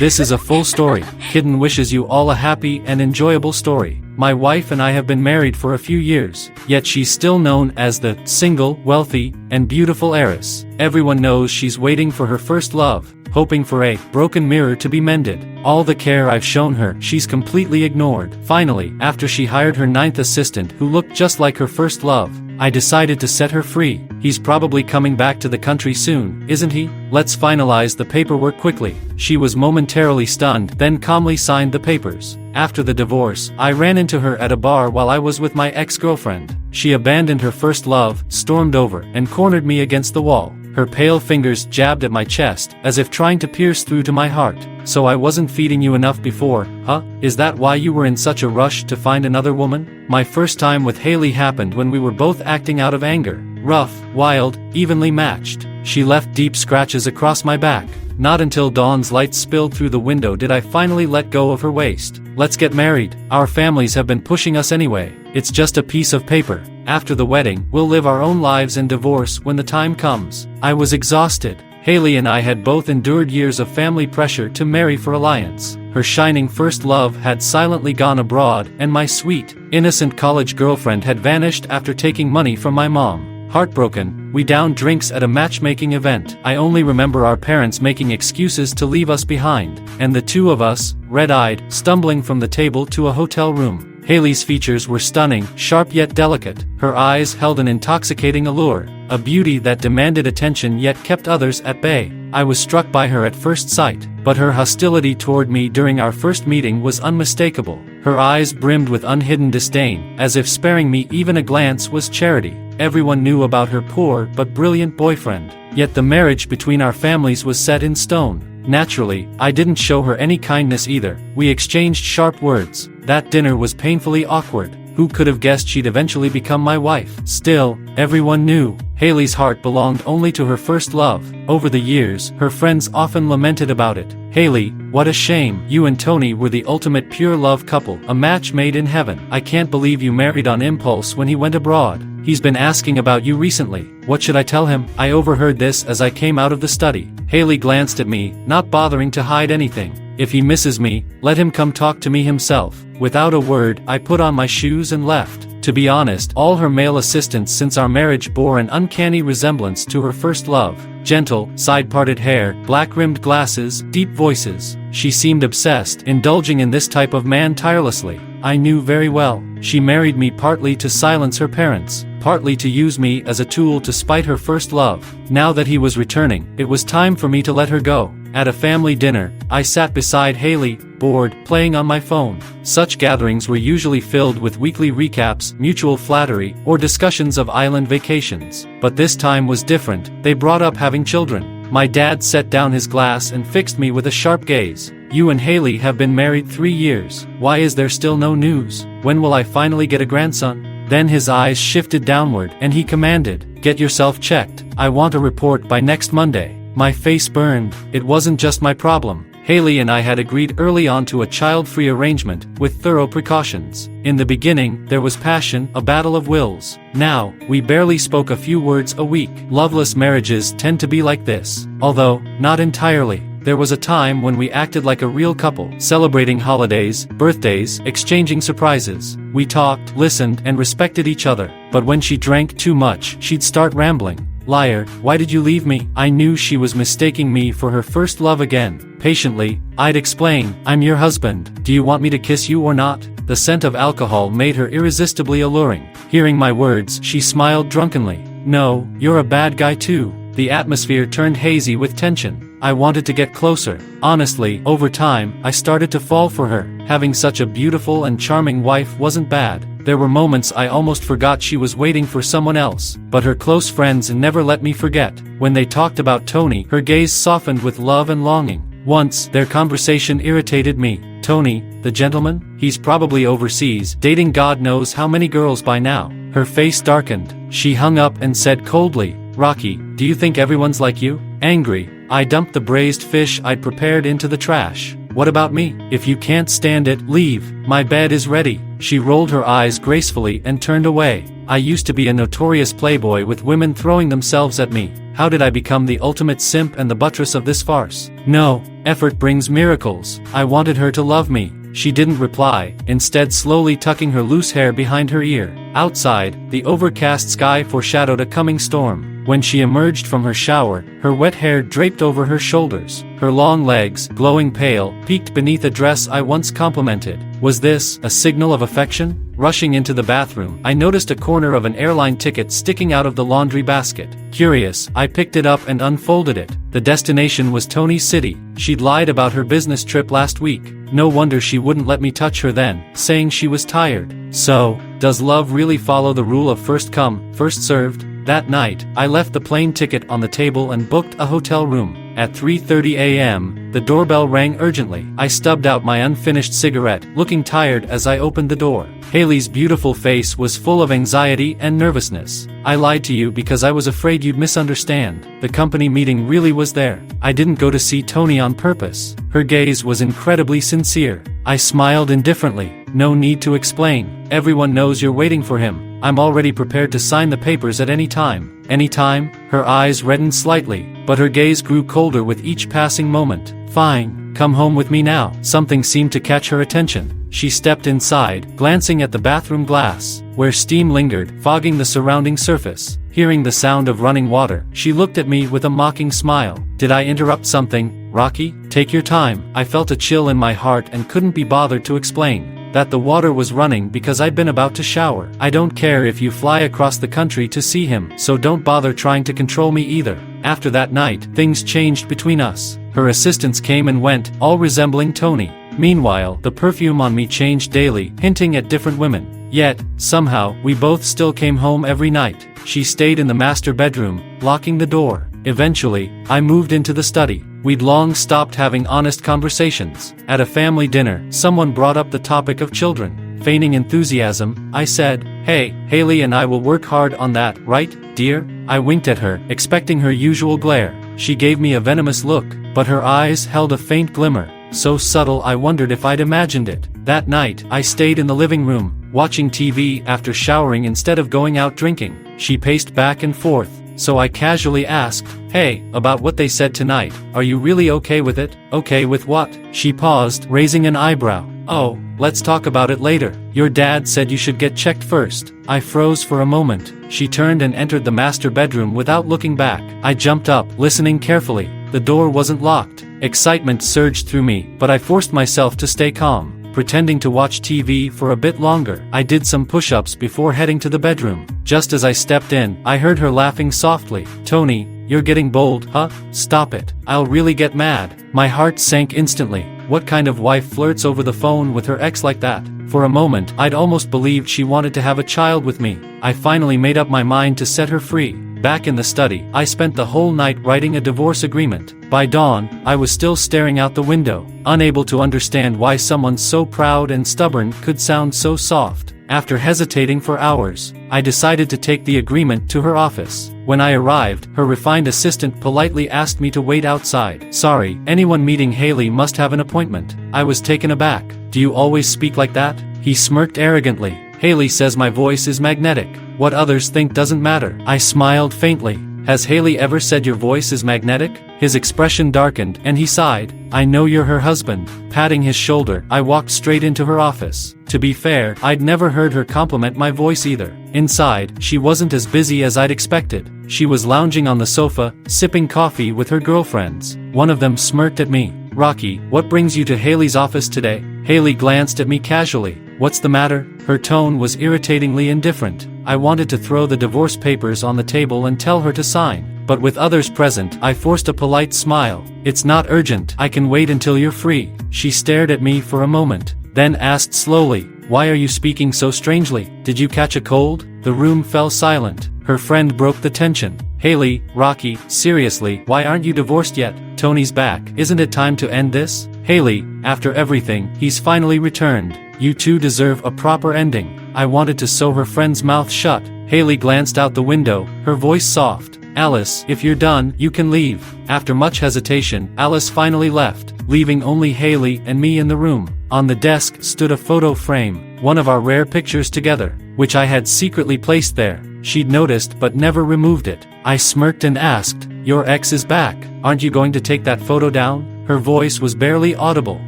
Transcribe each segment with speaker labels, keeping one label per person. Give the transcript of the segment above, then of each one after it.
Speaker 1: This is a full story. Kitten wishes you all a happy and enjoyable story. My wife and I have been married for a few years, yet she's still known as the single, wealthy, and beautiful heiress. Everyone knows she's waiting for her first love, hoping for a broken mirror to be mended. All the care I've shown her, she's completely ignored. Finally, after she hired her 9th assistant who looked just like her first love, I decided to set her free. He's probably coming back to the country soon, isn't he? Let's finalize the paperwork quickly. She was momentarily stunned, then calmly signed the papers. After the divorce, I ran into her at a bar while I was with my ex-girlfriend. She abandoned her first love, stormed over, and cornered me against the wall. Her pale fingers jabbed at my chest, as if trying to pierce through to my heart. So I wasn't feeding you enough before, huh? Is that why you were in such a rush to find another woman? My first time with Haley happened when we were both acting out of anger. Rough, wild, evenly matched. She left deep scratches across my back. Not until dawn's light spilled through the window did I finally let go of her waist. Let's get married. Our families have been pushing us anyway. It's just a piece of paper. After the wedding, we'll live our own lives and divorce when the time comes. I was exhausted. Haley and I had both endured years of family pressure to marry for alliance. Her shining first love had silently gone abroad, and my sweet, innocent college girlfriend had vanished after taking money from my mom. Heartbroken, we downed drinks at a matchmaking event. I only remember our parents making excuses to leave us behind, and the two of us, red-eyed, stumbling from the table to a hotel room. Haley's features were stunning, sharp yet delicate. Her eyes held an intoxicating allure, a beauty that demanded attention yet kept others at bay. I was struck by her at first sight, but her hostility toward me during our first meeting was unmistakable. Her eyes brimmed with unhidden disdain, as if sparing me even a glance was charity. Everyone knew about her poor but brilliant boyfriend, yet the marriage between our families was set in stone. Naturally, I didn't show her any kindness either. We exchanged sharp words. That dinner was painfully awkward. Who could have guessed she'd eventually become my wife? Still, everyone knew. Haley's heart belonged only to her first love. Over the years, her friends often lamented about it. Haley, what a shame. You and Tony were the ultimate pure love couple, a match made in heaven. I can't believe you married on impulse when he went abroad. He's been asking about you recently. What should I tell him? I overheard this as I came out of the study. Haley glanced at me, not bothering to hide anything. If he misses me, let him come talk to me himself. Without a word, I put on my shoes and left. To be honest, all her male assistants since our marriage bore an uncanny resemblance to her first love. Gentle, side-parted hair, black-rimmed glasses, deep voices. She seemed obsessed, indulging in this type of man tirelessly. I knew very well. She married me partly to silence her parents, partly to use me as a tool to spite her first love. Now that he was returning, it was time for me to let her go. At a family dinner, I sat beside Haley, bored, playing on my phone. Such gatherings were usually filled with weekly recaps, mutual flattery, or discussions of island vacations. But this time was different. They brought up having children. My dad set down his glass and fixed me with a sharp gaze. You and Haley have been married 3 years. Why is there still no news? When will I finally get a grandson? Then his eyes shifted downward, and he commanded, "Get yourself checked. I want a report by next Monday." My face burned. It wasn't just my problem. Haley and I had agreed early on to a child-free arrangement, with thorough precautions. In the beginning, there was passion, a battle of wills. Now, we barely spoke a few words a week. Loveless marriages tend to be like this. Although, not entirely. There was a time when we acted like a real couple, celebrating holidays, birthdays, exchanging surprises. We talked, listened, and respected each other. But when she drank too much, she'd start rambling. "Liar, why did you leave me?" I knew she was mistaking me for her first love again. Patiently, I'd explain, "I'm your husband. Do you want me to kiss you or not?" The scent of alcohol made her irresistibly alluring. Hearing my words, she smiled drunkenly. "No, you're a bad guy too." The atmosphere turned hazy with tension. I wanted to get closer. Honestly, over time, I started to fall for her. Having such a beautiful and charming wife wasn't bad. There were moments I almost forgot she was waiting for someone else. But her close friends never let me forget. When they talked about Tony, her gaze softened with love and longing. Once, their conversation irritated me. "Tony, the gentleman? He's probably overseas, dating God knows how many girls by now." Her face darkened. She hung up and said coldly, "Rocky, do you think everyone's like you?" Angry, I dumped the braised fish I'd prepared into the trash. "What about me? If you can't stand it, leave. My bed is ready." She rolled her eyes gracefully and turned away. I used to be a notorious playboy with women throwing themselves at me. How did I become the ultimate simp and the buttress of this farce? No, effort brings miracles. I wanted her to love me. She didn't reply, instead slowly tucking her loose hair behind her ear. Outside, the overcast sky foreshadowed a coming storm. When she emerged from her shower, her wet hair draped over her shoulders. Her long legs, glowing pale, peeked beneath a dress I once complimented. Was this a signal of affection? Rushing into the bathroom, I noticed a corner of an airline ticket sticking out of the laundry basket. Curious, I picked it up and unfolded it. The destination was Tony City. She'd lied about her business trip last week. No wonder she wouldn't let me touch her then, saying she was tired. So, does love really follow the rule of first come, first served? That night, I left the plane ticket on the table and booked a hotel room. At 3:30 a.m., the doorbell rang urgently. I stubbed out my unfinished cigarette, looking tired as I opened the door. Haley's beautiful face was full of anxiety and nervousness. I lied to you because I was afraid you'd misunderstand. The company meeting really was there. I didn't go to see Tony on purpose. Her gaze was incredibly sincere. I smiled indifferently. No need to explain. Everyone knows you're waiting for him. I'm already prepared to sign the papers at any time. Any time? Her eyes reddened slightly, but her gaze grew colder with each passing moment. Fine, come home with me now. Something seemed to catch her attention. She stepped inside, glancing at the bathroom glass, where steam lingered, fogging the surrounding surface. Hearing the sound of running water, she looked at me with a mocking smile. Did I interrupt something, Rocky? Take your time. I felt a chill in my heart and couldn't be bothered to explain that the water was running because I'd been about to shower. I don't care if you fly across the country to see him, so don't bother trying to control me either. After that night, things changed between us. Her assistants came and went, all resembling Tony. Meanwhile, the perfume on me changed daily, hinting at different women. Yet, somehow, we both still came home every night. She stayed in the master bedroom, locking the door. Eventually, I moved into the study. We'd long stopped having honest conversations. At a family dinner, someone brought up the topic of children. Feigning enthusiasm, I said, "Hey, Haley and I will work hard on that, right, dear?" I winked at her, expecting her usual glare. She gave me a venomous look, but her eyes held a faint glimmer, so subtle I wondered if I'd imagined it. That night, I stayed in the living room, watching TV after showering instead of going out drinking. She paced back and forth, so I casually asked, "Hey, about what they said tonight, are you really okay with it?" "Okay with what?" She paused, raising an eyebrow. "Oh, let's talk about it later. Your dad said you should get checked first." I froze for a moment. She turned and entered the master bedroom without looking back. I jumped up, listening carefully. The door wasn't locked. Excitement surged through me, but I forced myself to stay calm. Pretending to watch TV for a bit longer, I did some push-ups before heading to the bedroom. Just as I stepped in, I heard her laughing softly. "Tony, you're getting bold, huh? Stop it. I'll really get mad." My heart sank instantly. What kind of wife flirts over the phone with her ex like that? For a moment, I'd almost believed she wanted to have a child with me. I finally made up my mind to set her free. Back in the study, I spent the whole night writing a divorce agreement. By dawn, I was still staring out the window, unable to understand why someone so proud and stubborn could sound so soft. After hesitating for hours, I decided to take the agreement to her office. When I arrived, her refined assistant politely asked me to wait outside. "Sorry, anyone meeting Haley must have an appointment." I was taken aback. "Do you always speak like that?" He smirked arrogantly. "Haley says my voice is magnetic. What others think doesn't matter." I smiled faintly. "Has Haley ever said your voice is magnetic?" His expression darkened, and he sighed. "I know you're her husband." Patting his shoulder, I walked straight into her office. To be fair, I'd never heard her compliment my voice either. Inside, she wasn't as busy as I'd expected. She was lounging on the sofa, sipping coffee with her girlfriends. One of them smirked at me. "Rocky, what brings you to Haley's office today?" Haley glanced at me casually. "What's the matter?" Her tone was irritatingly indifferent. I wanted to throw the divorce papers on the table and tell her to sign, but with others present, I forced a polite smile. "It's not urgent. I can wait until you're free." She stared at me for a moment, then asked slowly, "Why are you speaking so strangely? Did you catch a cold?" The room fell silent. Her friend broke the tension. "Haley, Rocky, seriously, why aren't you divorced yet? Tony's back. Isn't it time to end this?" "Haley, after everything, he's finally returned. You two deserve a proper ending." I wanted to sew her friend's mouth shut. Haley glanced out the window, her voice soft. "Alice, if you're done, you can leave." After much hesitation, Alice finally left, leaving only Haley and me in the room. On the desk stood a photo frame, one of our rare pictures together, which I had secretly placed there. She'd noticed but never removed it. I smirked and asked, "Your ex is back. Aren't you going to take that photo down?" Her voice was barely audible.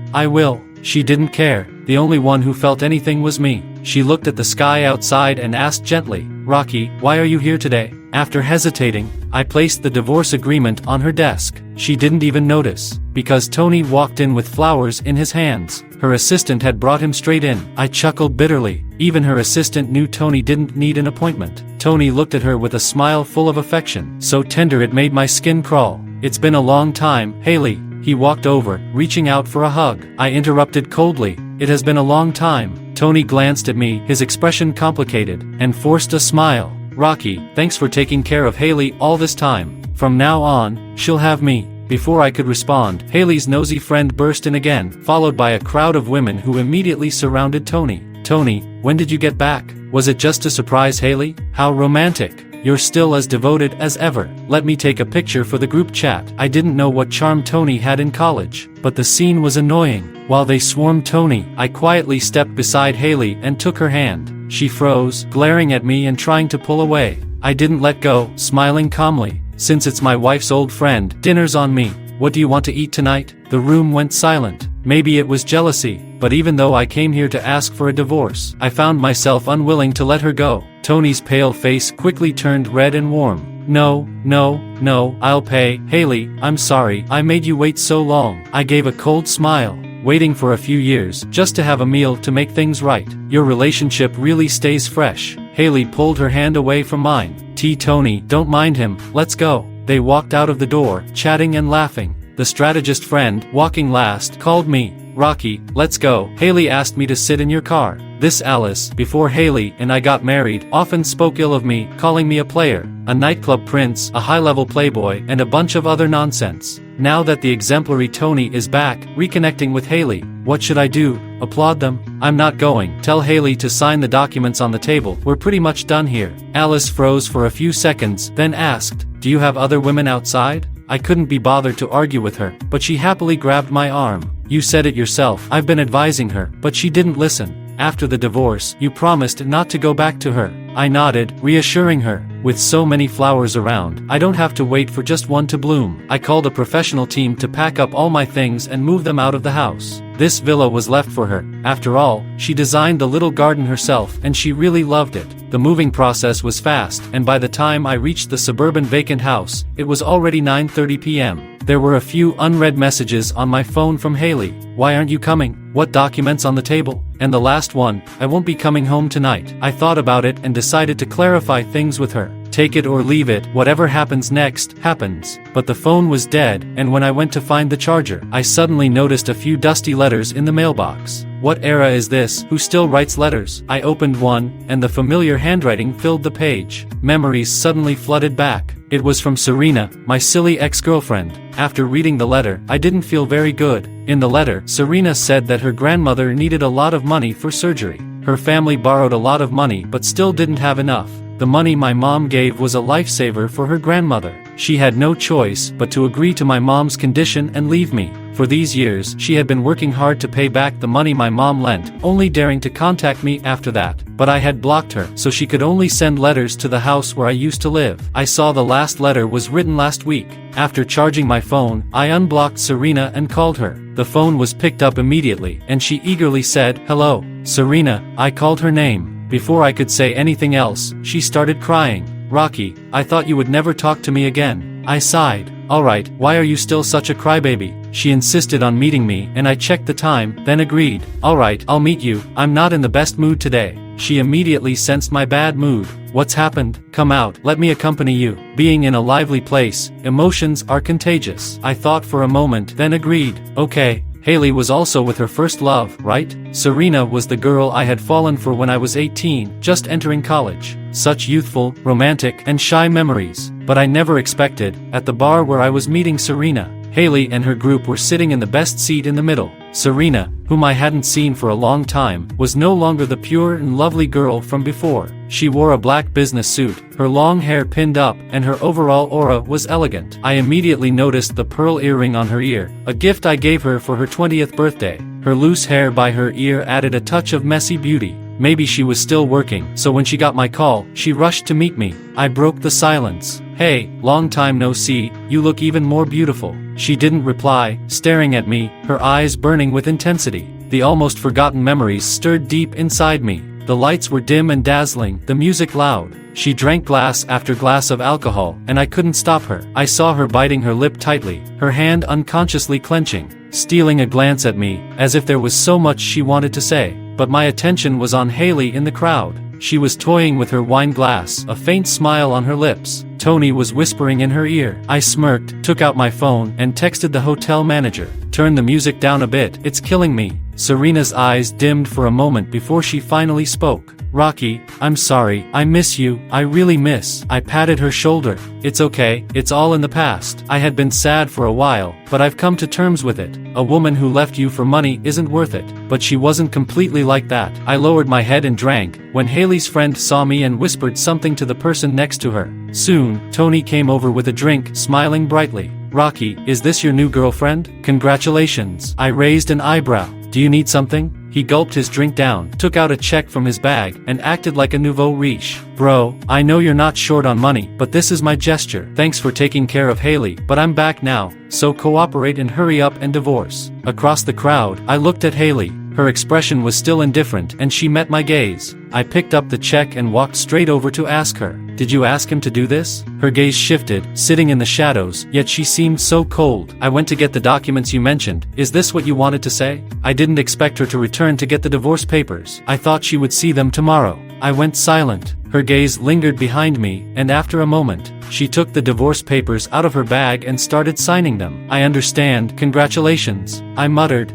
Speaker 1: "I will." She didn't care. The only one who felt anything was me. She looked at the sky outside and asked gently, "Rocky, why are you here today?" After hesitating, I placed the divorce agreement on her desk. She didn't even notice, because Tony walked in with flowers in his hands. Her assistant had brought him straight in. I chuckled bitterly. Even her assistant knew Tony didn't need an appointment. Tony looked at her with a smile full of affection, so tender it made my skin crawl. "It's been a long time, Haley." He walked over, reaching out for a hug. I interrupted coldly, "It has been a long time." Tony glanced at me, his expression complicated, and forced a smile. "Rocky, thanks for taking care of Haley all this time. From now on, she'll have me." Before I could respond, Haley's nosy friend burst in again, followed by a crowd of women who immediately surrounded Tony. "Tony, when did you get back? Was it just to surprise Haley? How romantic. You're still as devoted as ever. Let me take a picture for the group chat." I didn't know what charm Tony had in college, but the scene was annoying. While they swarmed Tony, I quietly stepped beside Haley and took her hand. She froze, glaring at me and trying to pull away. I didn't let go, smiling calmly. "Since it's my wife's old friend, dinner's on me. What do you want to eat tonight?" The room went silent. Maybe it was jealousy, but even though I came here to ask for a divorce, I found myself unwilling to let her go. Tony's pale face quickly turned red and warm. No, I'll pay." "Haley, I'm sorry I made you wait so long." I gave a cold smile. "Waiting for a few years, just to have a meal to make things right. Your relationship really stays fresh." Haley pulled her hand away from mine. "Tony, don't mind him, let's go." They walked out of the door, chatting and laughing. The strategist friend, walking last, called me. "Rocky, let's go." Haley asked me to sit in your car. This Alice, before Haley and I got married, often spoke ill of me, calling me a player, a nightclub prince, a high-level playboy, and a bunch of other nonsense. Now that the exemplary Tony is back, reconnecting with Haley, what should I do? Applaud them? I'm not going. Tell Haley to sign the documents on the table. We're pretty much done here. Alice froze for a few seconds, then asked, "Do you have other women outside?" I couldn't be bothered to argue with her, but she happily grabbed my arm. "You said it yourself. I've been advising her, but she didn't listen. After the divorce, you promised not to go back to her." I nodded, reassuring her. "With so many flowers around, I don't have to wait for just one to bloom." I called a professional team to pack up all my things and move them out of the house. This villa was left for her. After all, she designed the little garden herself, and she really loved it. The moving process was fast, and by the time I reached the suburban vacant house, it was already 9:30 p.m. There were a few unread messages on my phone from Haley. "Why aren't you coming? What documents on the table?" And the last one, "I won't be coming home tonight." I thought about it and decided to clarify things with her. Take it or leave it, whatever happens next, happens. But the phone was dead, and when I went to find the charger, I suddenly noticed a few dusty letters in the mailbox. What era is this? Who still writes letters? I opened one, and the familiar handwriting filled the page. Memories suddenly flooded back. It was from Serena, my silly ex-girlfriend. After reading the letter, I didn't feel very good. In the letter, Serena said that her grandmother needed a lot of money for surgery. Her family borrowed a lot of money but still didn't have enough. The money my mom gave was a lifesaver for her grandmother. She had no choice but to agree to my mom's condition and leave me. For these years, she had been working hard to pay back the money my mom lent, only daring to contact me after that. But I had blocked her, so she could only send letters to the house where I used to live. I saw the last letter was written last week. After charging my phone, I unblocked Serena and called her. The phone was picked up immediately, and she eagerly said, "Hello, Serena." I called her name. Before I could say anything else, she started crying. "Rocky, I thought you would never talk to me again." I sighed. "Alright, why are you still such a crybaby?" She insisted on meeting me, and I checked the time, then agreed. "Alright, I'll meet you. I'm not in the best mood today." She immediately sensed my bad mood. "What's happened? Come out, let me accompany you." Being in a lively place, emotions are contagious. I thought for a moment, then agreed. "Okay." Haley was also with her first love, right? Serena was the girl I had fallen for when I was 18, just entering college. Such youthful, romantic, and shy memories. But I never expected, at the bar where I was meeting Serena, Haley and her group were sitting in the best seat in the middle. Serena, whom I hadn't seen for a long time, was no longer the pure and lovely girl from before. She wore a black business suit, her long hair pinned up, and her overall aura was elegant. I immediately noticed the pearl earring on her ear, a gift I gave her for her 20th birthday. Her loose hair by her ear added a touch of messy beauty. Maybe she was still working, so when she got my call, she rushed to meet me. I broke the silence. "Hey, long time no see, you look even more beautiful." She didn't reply, staring at me, her eyes burning with intensity. The almost forgotten memories stirred deep inside me. The lights were dim and dazzling, the music loud. She drank glass after glass of alcohol, and I couldn't stop her. I saw her biting her lip tightly, her hand unconsciously clenching, stealing a glance at me, as if there was so much she wanted to say. But my attention was on Haley in the crowd. She was toying with her wine glass, a faint smile on her lips. Tony was whispering in her ear. I smirked, took out my phone, and texted the hotel manager. "Turn the music down a bit, it's killing me." Serena's eyes dimmed for a moment before she finally spoke. "Rocky, I'm sorry, I miss you, I really miss." I patted her shoulder. "It's okay, it's all in the past." I had been sad for a while, but I've come to terms with it. A woman who left you for money isn't worth it. But she wasn't completely like that. I lowered my head and drank, when Haley's friend saw me and whispered something to the person next to her. Soon, Tony came over with a drink, smiling brightly. "Rocky, is this your new girlfriend? Congratulations." I raised an eyebrow. "Do you need something?" He gulped his drink down, took out a check from his bag, and acted like a nouveau riche. "Bro, I know you're not short on money, but this is my gesture. Thanks for taking care of Haley, but I'm back now, so cooperate and hurry up and divorce." Across the crowd, I looked at Haley. Her expression was still indifferent, and she met my gaze. I picked up the check and walked straight over to ask her, "Did you ask him to do this?" Her gaze shifted, sitting in the shadows, yet she seemed so cold. "I went to get the documents you mentioned. Is this what you wanted to say?" I didn't expect her to return to get the divorce papers. I thought she would see them tomorrow. I went silent. Her gaze lingered behind me, and after a moment, she took the divorce papers out of her bag and started signing them. "I understand, congratulations," I muttered.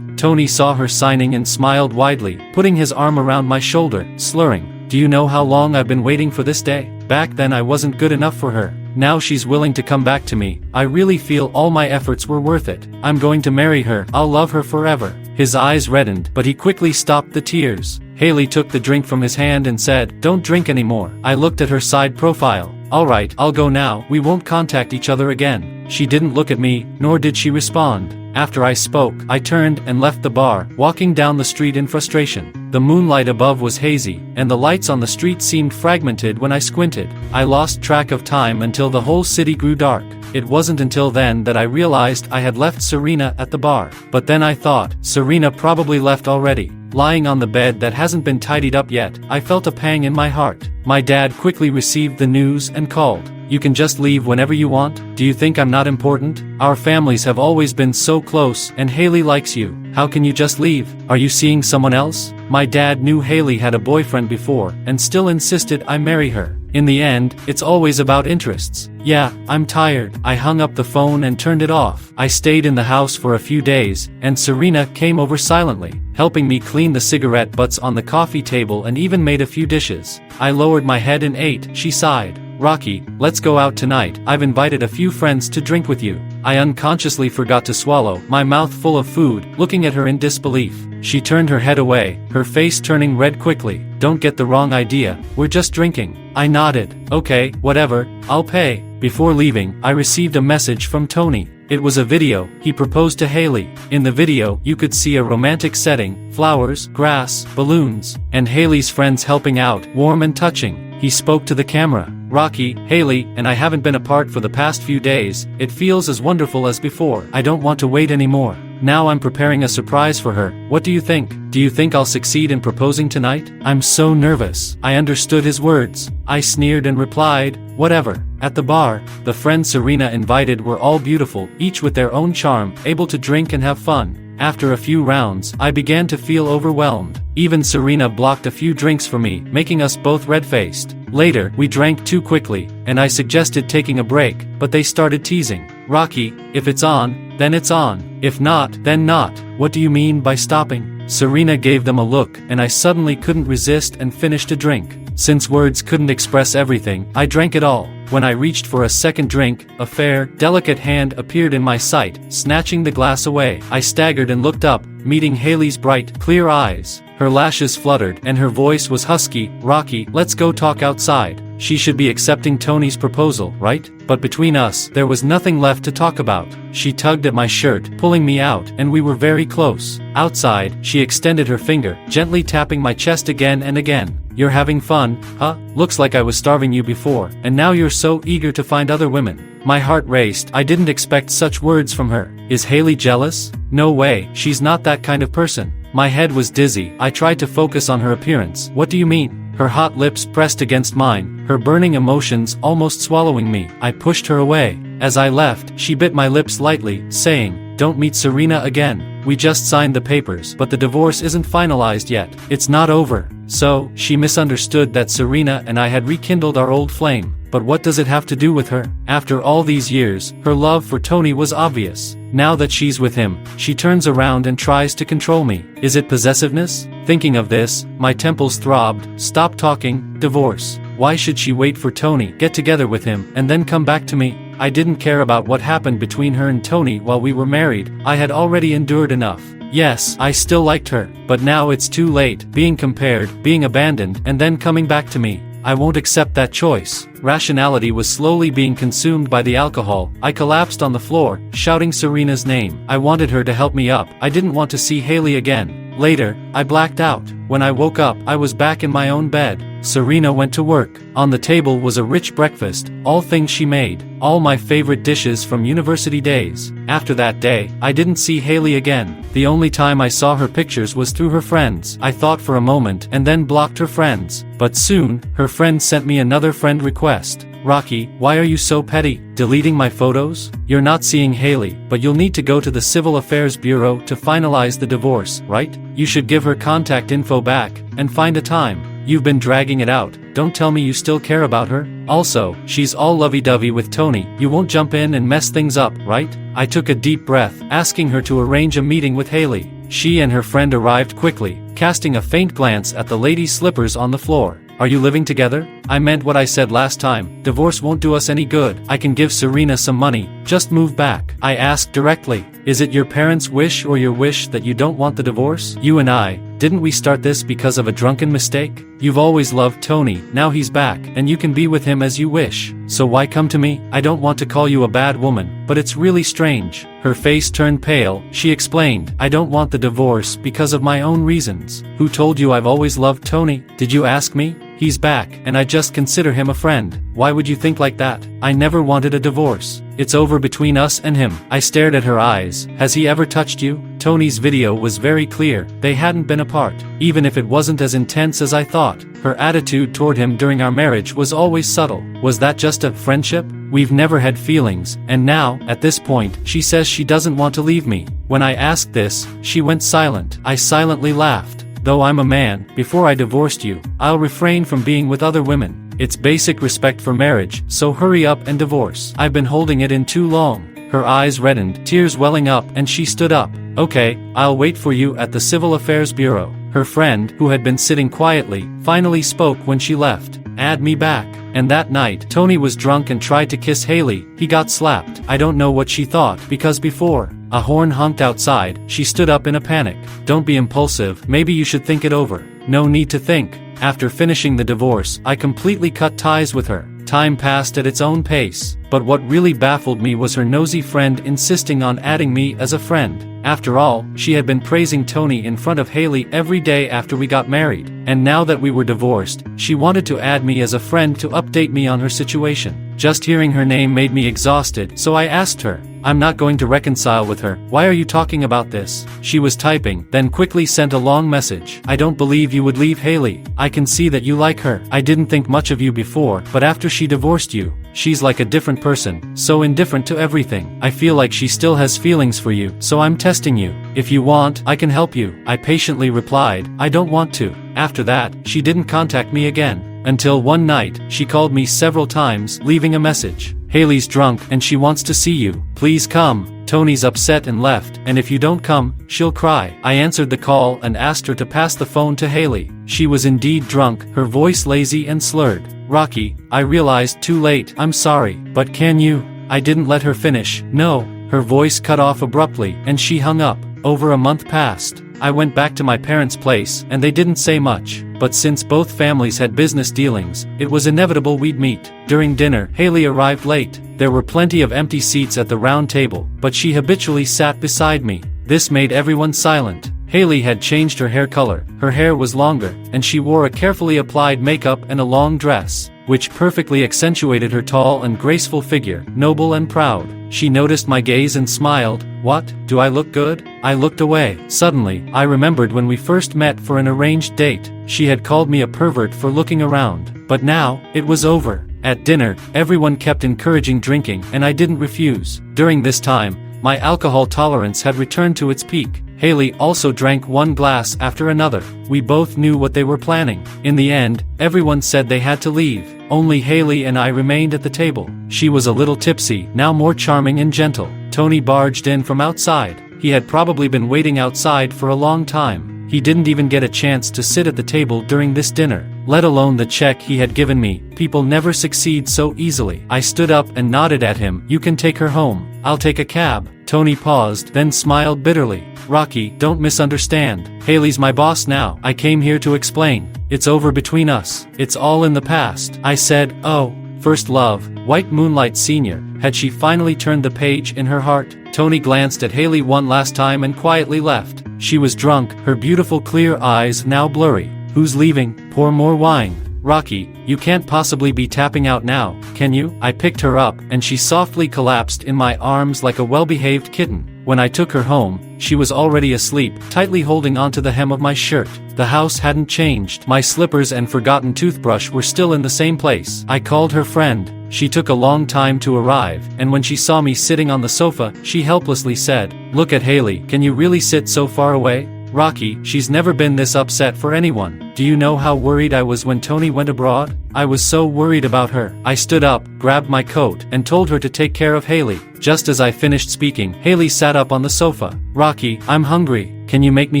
Speaker 1: Tony saw her signing and smiled widely, putting his arm around my shoulder, slurring, "Do you know how long I've been waiting for this day? Back then I wasn't good enough for her. Now she's willing to come back to me. I really feel all my efforts were worth it. I'm going to marry her. I'll love her forever." His eyes reddened, but he quickly stopped the tears. Haley took the drink from his hand and said, "Don't drink anymore." I looked at her side profile. "All right, I'll go now. We won't contact each other again." She didn't look at me, nor did she respond. After I spoke, I turned and left the bar, walking down the street in frustration. The moonlight above was hazy, and the lights on the street seemed fragmented when I squinted. I lost track of time until the whole city grew dark. It wasn't until then that I realized I had left Serena at the bar. But then I thought, Serena probably left already. Lying on the bed that hasn't been tidied up yet, I felt a pang in my heart. My dad quickly received the news and called. "You can just leave whenever you want? Do you think I'm not important? Our families have always been so close, and Haley likes you. How can you just leave? Are you seeing someone else?" My dad knew Haley had a boyfriend before, and still insisted I marry her. In the end, it's always about interests. "Yeah, I'm tired." I hung up the phone and turned it off. I stayed in the house for a few days, and Serena came over silently, helping me clean the cigarette butts on the coffee table and even made a few dishes. I lowered my head and ate. She sighed. "Rocky, let's go out tonight. I've invited a few friends to drink with you." I unconsciously forgot to swallow, my mouth full of food, looking at her in disbelief. She turned her head away, her face turning red quickly. "Don't get the wrong idea, we're just drinking." I nodded. "Okay, whatever, I'll pay." Before leaving, I received a message from Tony. It was a video. He proposed to Haley. In the video, you could see a romantic setting, flowers, grass, balloons, and Haley's friends helping out, warm and touching. He spoke to the camera. "Rocky, Haley, and I haven't been apart for the past few days. It feels as wonderful as before. I don't want to wait anymore. Now I'm preparing a surprise for her. What do you think? Do you think I'll succeed in proposing tonight? I'm so nervous." I understood his words. I sneered and replied, "Whatever." At the bar, the friends Serena invited were all beautiful, each with their own charm, able to drink and have fun. After a few rounds, I began to feel overwhelmed. Even Serena blocked a few drinks for me, making us both red-faced. Later, we drank too quickly, and I suggested taking a break, but they started teasing. "Rocky, if it's on, then it's on. If not, then not. What do you mean by stopping?" Serena gave them a look, and I suddenly couldn't resist and finished a drink. Since words couldn't express everything, I drank it all. When I reached for a second drink, a fair, delicate hand appeared in my sight, snatching the glass away. I staggered and looked up, meeting Haley's bright, clear eyes. Her lashes fluttered, and her voice was husky. "Rocky, let's go talk outside." she should be accepting Tony's proposal, right? But between us, there was nothing left to talk about. She tugged at my shirt, pulling me out, and we were very close. Outside, she extended her finger, gently tapping my chest again and again. You're having fun, huh? Looks like I was starving you before, and now you're so eager to find other women. My heart raced. I didn't expect such words from her. Is Haley jealous? No way, she's not that kind of person. My head was dizzy. I tried to focus on her appearance. What do you mean? Her hot lips pressed against mine, her burning emotions almost swallowing me. I pushed her away. As I left, she bit my lips lightly, saying, "Don't meet Serena again. We just signed the papers, but the divorce isn't finalized yet. It's not over." So, she misunderstood that Serena and I had rekindled our old flame. But what does it have to do with her? After all these years, her love for Tony was obvious. Now that she's with him, she turns around and tries to control me. Is it possessiveness? Thinking of this, my temples throbbed. Stop talking, divorce. Why should she wait for Tony, get together with him, and then come back to me? I didn't care about what happened between her and Tony while we were married. I had already endured enough. Yes, I still liked her, but now it's too late, being compared, being abandoned, and then coming back to me. I won't accept that choice. Rationality was slowly being consumed by the alcohol. I collapsed on the floor, shouting Serena's name. I wanted her to help me up. I didn't want to see Haley again. Later, I blacked out. When I woke up, I was back in my own bed. Serena went to work. On the table was a rich breakfast, all things she made, all my favorite dishes from university days. After that day, I didn't see Haley again. The only time I saw her pictures was through her friends. I thought for a moment and then blocked her friends. But soon, her friend sent me another friend request. Rocky, why are you so petty? Deleting my photos? You're not seeing Haley, but you'll need to go to the Civil Affairs Bureau to finalize the divorce, right? You should give her contact info back, and find a time. You've been dragging it out. Don't tell me you still care about her. Also, she's all lovey-dovey with Tony. You won't jump in and mess things up, right? I took a deep breath, asking her to arrange a meeting with Haley. She and her friend arrived quickly, casting a faint glance at the lady's slippers on the floor. Are you living together? I meant what I said last time. Divorce won't do us any good. I can give Serena some money. Just move back. I asked directly. Is it your parents' wish or your wish that you don't want the divorce? You and I, didn't we start this because of a drunken mistake? You've always loved Tony, now he's back, and you can be with him as you wish. So why come to me? I don't want to call you a bad woman, but it's really strange. Her face turned pale. She explained, I don't want the divorce because of my own reasons. Who told you I've always loved Tony? Did you ask me? He's back, and I just consider him a friend. Why would you think like that? I never wanted a divorce. It's over between us and him. I stared at her eyes. Has he ever touched you? Tony's video was very clear. They hadn't been apart. Even if it wasn't as intense as I thought, her attitude toward him during our marriage was always subtle. Was that just a friendship? We've never had feelings, and now, at this point, she says she doesn't want to leave me. When I asked this, she went silent. I silently laughed. Though I'm a man, before I divorced you, I'll refrain from being with other women. It's basic respect for marriage, so hurry up and divorce. I've been holding it in too long. Her eyes reddened, tears welling up, and she stood up. Okay, I'll wait for you at the Civil Affairs Bureau. Her friend, who had been sitting quietly, finally spoke when she left. Add me back. And that night, Tony was drunk and tried to kiss Haley. He got slapped. I don't know what she thought, because before a horn honked outside, she stood up in a panic. Don't be impulsive, maybe you should think it over. No need to think. After finishing the divorce, I completely cut ties with her. Time passed at its own pace, but what really baffled me was her nosy friend insisting on adding me as a friend. After all, she had been praising Tony in front of Haley every day after we got married, and now that we were divorced, she wanted to add me as a friend to update me on her situation. Just hearing her name made me exhausted, so I asked her, I'm not going to reconcile with her. Why are you talking about this? She was typing, then quickly sent a long message. I don't believe you would leave Haley. I can see that you like her. I didn't think much of you before, but after she divorced you, she's like a different person, so indifferent to everything. I feel like she still has feelings for you, so I'm testing you. If you want, I can help you. I patiently replied, I don't want to. After that, she didn't contact me again. Until one night, she called me several times, leaving a message. Haley's drunk and she wants to see you. Please come. Tony's upset and left, and if you don't come, she'll cry. I answered the call and asked her to pass the phone to Haley. She was indeed drunk, her voice lazy and slurred. Rocky, I realized too late. I'm sorry, but can you? I didn't let her finish. No. Her voice cut off abruptly, and she hung up. Over a month passed. I went back to my parents' place, and they didn't say much. But since both families had business dealings, it was inevitable we'd meet. During dinner, Haley arrived late. There were plenty of empty seats at the round table, but she habitually sat beside me. This made everyone silent. Haley had changed her hair color, her hair was longer, and she wore a carefully applied makeup and a long dress, which perfectly accentuated her tall and graceful figure, noble and proud. She noticed my gaze and smiled. "What, do I look good?" I looked away. Suddenly, I remembered when we first met for an arranged date. She had called me a pervert for looking around. But now, it was over. At dinner, everyone kept encouraging drinking, and I didn't refuse. During this time, my alcohol tolerance had returned to its peak. Haley also drank one glass after another. We both knew what they were planning. In the end, everyone said they had to leave. Only Haley and I remained at the table. She was a little tipsy, now more charming and gentle. Tony barged in from outside. He had probably been waiting outside for a long time. He didn't even get a chance to sit at the table during this dinner, let alone the check he had given me. People never succeed so easily. I stood up and nodded at him. "You can take her home. I'll take a cab." Tony paused, then smiled bitterly. "Rocky, don't misunderstand. Haley's my boss now. I came here to explain. It's over between us. It's all in the past." I said, "Oh, first love, White Moonlight Senior." Had she finally turned the page in her heart? Tony glanced at Haley one last time and quietly left. She was drunk, her beautiful clear eyes now blurry. "Who's leaving? Pour more wine." "Rocky, you can't possibly be tapping out now, can you?" I picked her up, and she softly collapsed in my arms like a well-behaved kitten. When I took her home, she was already asleep, tightly holding onto the hem of my shirt. The house hadn't changed. My slippers and forgotten toothbrush were still in the same place. I called her friend. She took a long time to arrive, and when she saw me sitting on the sofa, she helplessly said, "Look at Haley. Can you really sit so far away?" "Rocky, she's never been this upset for anyone. Do you know how worried I was when Tony went abroad? I was so worried about her." I stood up, grabbed my coat, and told her to take care of Haley. Just as I finished speaking, Haley sat up on the sofa. "Rocky, I'm hungry. Can you make me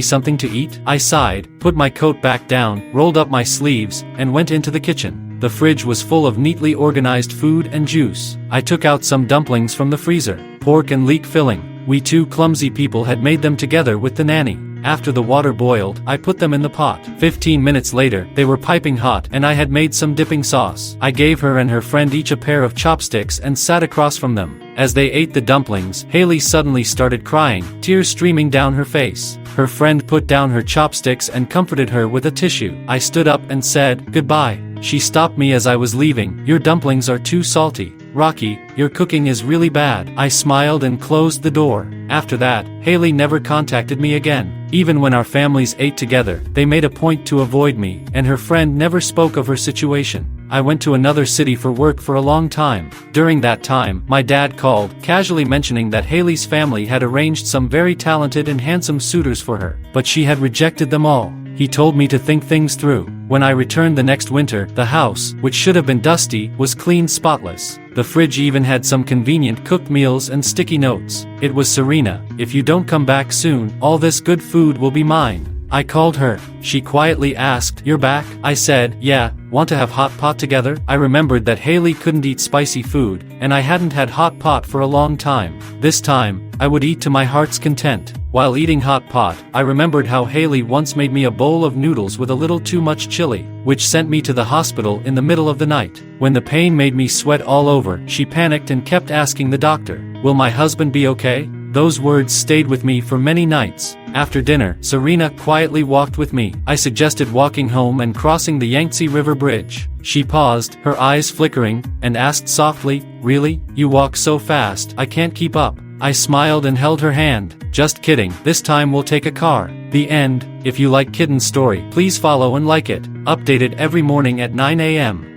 Speaker 1: something to eat?" I sighed, put my coat back down, rolled up my sleeves, and went into the kitchen. The fridge was full of neatly organized food and juice. I took out some dumplings from the freezer, pork and leek filling. We two clumsy people had made them together with the nanny. After the water boiled, I put them in the pot. 15 minutes later, they were piping hot, and I had made some dipping sauce. I gave her and her friend each a pair of chopsticks and sat across from them. As they ate the dumplings, Haley suddenly started crying, tears streaming down her face. Her friend put down her chopsticks and comforted her with a tissue. I stood up and said, "Goodbye." She stopped me as I was leaving. "Your dumplings are too salty. Rocky, your cooking is really bad." I smiled and closed the door. After that, Haley never contacted me again. Even when our families ate together, they made a point to avoid me, and her friend never spoke of her situation. I went to another city for work for a long time. During that time, my dad called, casually mentioning that Haley's family had arranged some very talented and handsome suitors for her, but she had rejected them all. He told me to think things through. When I returned the next winter, the house, which should have been dusty, was clean, spotless. The fridge even had some convenient cooked meals and sticky notes. It was Serena. "If you don't come back soon, all this good food will be mine." I called her. She quietly asked, "You're back?" I said, "Yeah, want to have hot pot together?" I remembered that Haley couldn't eat spicy food, and I hadn't had hot pot for a long time. This time, I would eat to my heart's content. While eating hot pot, I remembered how Haley once made me a bowl of noodles with a little too much chili, which sent me to the hospital in the middle of the night. When the pain made me sweat all over, she panicked and kept asking the doctor, "Will my husband be okay?" Those words stayed with me for many nights. After dinner, Serena quietly walked with me. I suggested walking home and crossing the Yangtze River Bridge. She paused, her eyes flickering, and asked softly, "Really? You walk so fast, I can't keep up." I smiled and held her hand. "Just kidding, this time we'll take a car." The end. If you like Kitten's story, please follow and like it. Updated every morning at 9 a.m.